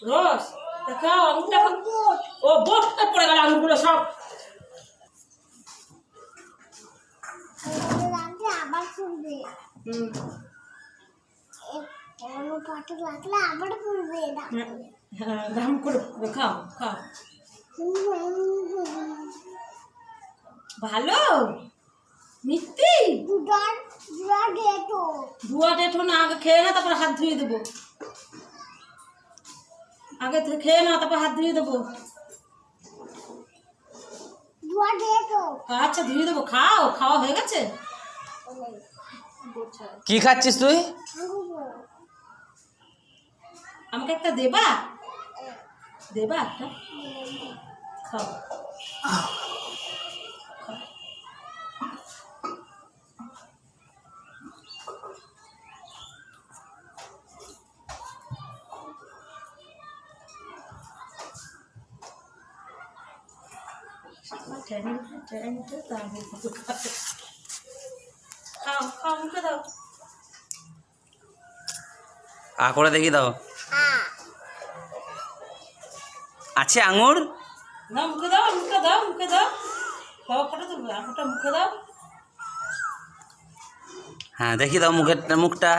রস দেখাও আঙুরটা। ও বোটটা পড়ে গেল আঙুরগুলো সব। আবার ফুলবে। পাটে লাগলে আবার ফুলবে। হ্যাঁ দাম করে খাও খাও। ভালো মিষ্টি। দুয়া ডেটো না, আগে খেয়ে না তারপর হাত ধুয়ে দেবো। আগে খেয়ে না তারপর হাত ধুয়ে দেবো। আচ্ছা ধুয়ে দেবো, খাও। খাওয়া হয়ে গেছে? কি খাচ্ছিস তুই? আমাকে একটা দেবা? দেবা একটা? খাও। খাও খাও মুখে দাও। করে দেখি দাও। আছে আঙুর? না মুখে দাও, মুখে দাও, মুখে দাও। বাবা ফটো তুলবে, আঙুরটা মুখে দাও। হ্যাঁ দেখি দাও মুখটা।